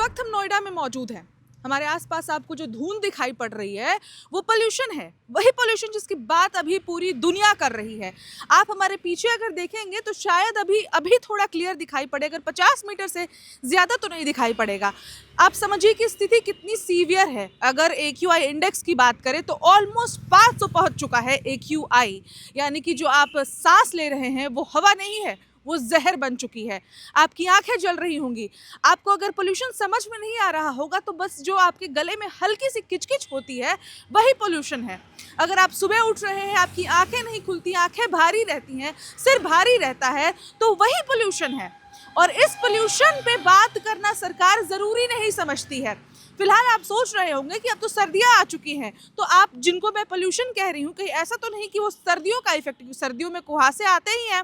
वक्त हम नोएडा में मौजूद हैं, हमारे आसपास आपको जो धुंध दिखाई पड़ रही है वो पोल्यूशन है, वही पोल्यूशन जिसकी बात अभी पूरी दुनिया कर रही है। आप हमारे पीछे अगर देखेंगे तो शायद अभी थोड़ा क्लियर दिखाई पड़े, अगर 50 मीटर से ज़्यादा तो नहीं दिखाई पड़ेगा। आप समझिए कि स्थिति कितनी सीवियर है। अगर AQI इंडेक्स की बात करें तो ऑलमोस्ट 500 पहुँच चुका है AQI, यानी कि जो आप सांस ले रहे हैं वो हवा नहीं है, वो जहर बन चुकी है। आपकी आंखें जल रही होंगी। आपको अगर पोल्यूशन समझ में नहीं आ रहा होगा तो बस जो आपके गले में हल्की सी किचकिच होती है वही पोल्यूशन है। अगर आप सुबह उठ रहे हैं, आपकी आंखें नहीं खुलती, आंखें भारी रहती हैं, सिर भारी रहता है, तो वही पोल्यूशन है। और इस पोल्यूशन पे बात करना सरकार ज़रूरी नहीं समझती है। फिलहाल आप सोच रहे होंगे कि अब तो सर्दियां आ चुकी हैं, तो आप जिनको मैं पोल्यूशन कह रही हूँ कहीं ऐसा तो नहीं कि वो सर्दियों का इफेक्ट, क्योंकि सर्दियों में कुहासे आते ही हैं।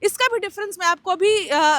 इसका भी डिफरेंस मैं आपको अभी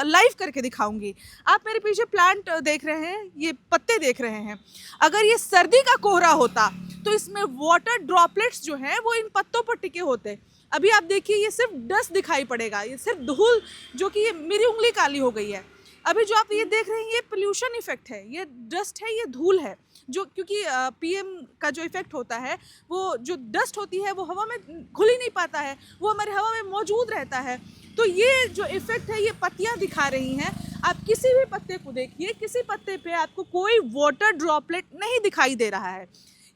लाइव करके दिखाऊंगी। आप मेरे पीछे प्लांट देख रहे हैं, ये पत्ते देख रहे हैं। अगर ये सर्दी का कोहरा होता तो इसमें वाटर ड्रॉपलेट्स जो हैं वो इन पत्तों पर टिके होते। अभी आप देखिए ये सिर्फ डस्ट दिखाई पड़ेगा, ये सिर्फ धूल, जो कि ये मेरी उंगली काली हो गई है। अभी जो आप ये देख रहे हैं ये पोल्यूशन इफेक्ट है, ये डस्ट है, ये धूल है, जो क्योंकि PM का जो इफेक्ट होता है, वो जो डस्ट होती है वो हवा में घुल ही नहीं पाता है, वो हमारे हवा में मौजूद रहता है। तो ये जो इफेक्ट है ये पत्तियां दिखा रही हैं। आप किसी भी पत्ते को देखिए, किसी पत्ते पे आपको कोई वाटर ड्रॉपलेट नहीं दिखाई दे रहा है।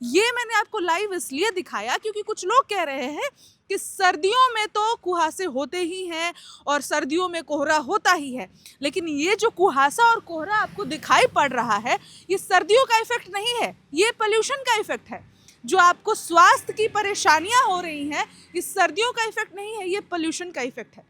ये मैंने आपको लाइव इसलिए दिखाया क्योंकि कुछ लोग कह रहे हैं कि सर्दियों में तो कुहासे होते ही हैं और सर्दियों में कोहरा होता ही है, लेकिन ये जो कुहासा और कोहरा आपको दिखाई पड़ रहा है ये सर्दियों का इफेक्ट नहीं है, ये पोल्यूशन का इफेक्ट है। जो आपको स्वास्थ्य की परेशानियां हो रही हैं ये सर्दियों का इफेक्ट नहीं है, ये पोल्यूशन का इफेक्ट है।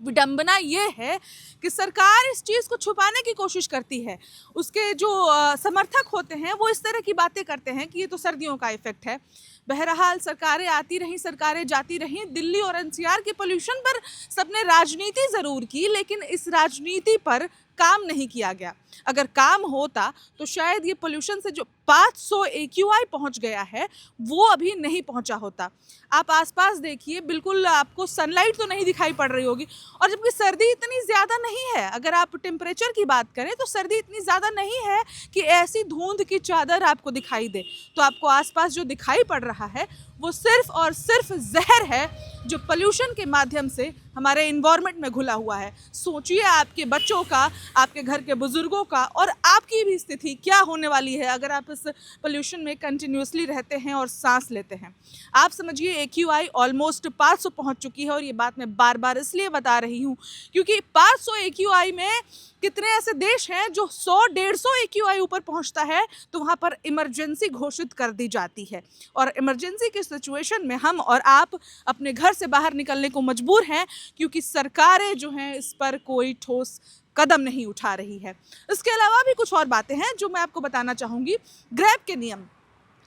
विडंबना ये है कि सरकार इस चीज़ को छुपाने की कोशिश करती है। उसके जो समर्थक होते हैं वो इस तरह की बातें करते हैं कि ये तो सर्दियों का इफेक्ट है। बहरहाल सरकारें आती रहीं, सरकारें जाती रहीं। दिल्ली और NCR के पोल्यूशन पर सबने राजनीति ज़रूर की, लेकिन इस राजनीति पर काम नहीं किया गया। अगर काम होता तो शायद ये पोल्यूशन से जो 500 AQI पहुंच गया है वो अभी नहीं पहुंचा होता। आप आसपास देखिए, बिल्कुल आपको सनलाइट तो नहीं दिखाई पड़ रही होगी, और जबकि सर्दी इतनी ज़्यादा नहीं है। अगर आप टेम्परेचर की बात करें तो सर्दी इतनी ज़्यादा नहीं है कि ऐसी धुंध की चादर आपको दिखाई दे। तो आपको आसपास जो दिखाई पड़ रहा है वो सिर्फ और सिर्फ जहर है जो पोल्यूशन के माध्यम से हमारे इन्वायरमेंट में घुला हुआ है। सोचिए आपके बच्चों का, आपके घर के बुजुर्गों का और आपकी भी स्थिति क्या होने वाली है अगर आप इस पोल्यूशन में कंटिन्यूसली रहते हैं और सांस लेते हैं। आप समझिए AQI ऑलमोस्ट 500 पहुंच चुकी है, और ये बात मैं बार बार इसलिए बता रही हूँ क्योंकि 500 AQI में कितने ऐसे देश हैं जो 100-150 AQI ऊपर पहुंचता है तो वहाँ पर इमरजेंसी घोषित कर दी जाती है, और इमरजेंसी की सिचुएशन में हम और आप अपने घर से बाहर निकलने को मजबूर हैं क्योंकि सरकारें जो हैं इस पर कोई ठोस कदम नहीं उठा रही है। इसके अलावा भी कुछ और बातें हैं जो मैं आपको बताना चाहूँगी। ग्रैब के नियम,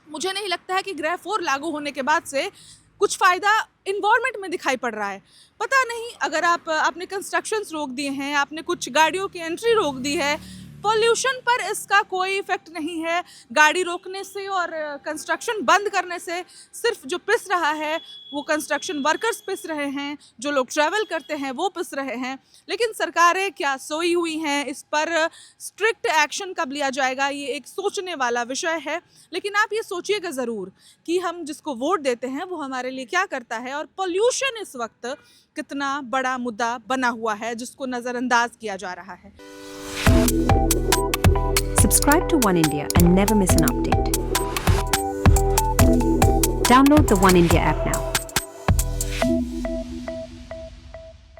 मुझे नहीं लगता है कि ग्रैब 4 लागू होने के बाद से कुछ फ़ायदा इन्वायरमेंट में दिखाई पड़ रहा है। पता नहीं, अगर आपने कंस्ट्रक्शंस रोक दिए हैं, आपने कुछ गाड़ियों की एंट्री रोक दी है, पोल्यूशन पर इसका कोई इफेक्ट नहीं है। गाड़ी रोकने से और कंस्ट्रक्शन बंद करने से सिर्फ जो पिस रहा है वो कंस्ट्रक्शन वर्कर्स पिस रहे हैं, जो लोग ट्रैवल करते हैं वो पिस रहे हैं। लेकिन सरकारें क्या सोई हुई हैं? इस पर स्ट्रिक्ट एक्शन कब लिया जाएगा ये एक सोचने वाला विषय है। लेकिन आप ये सोचिएगा ज़रूर कि हम जिसको वोट देते हैं वो हमारे लिए क्या करता है, और पोल्यूशन इस वक्त कितना बड़ा मुद्दा बना हुआ है जिसको नज़रअंदाज किया जा रहा है। Subscribe to One India and never miss an update. Download the One India app now.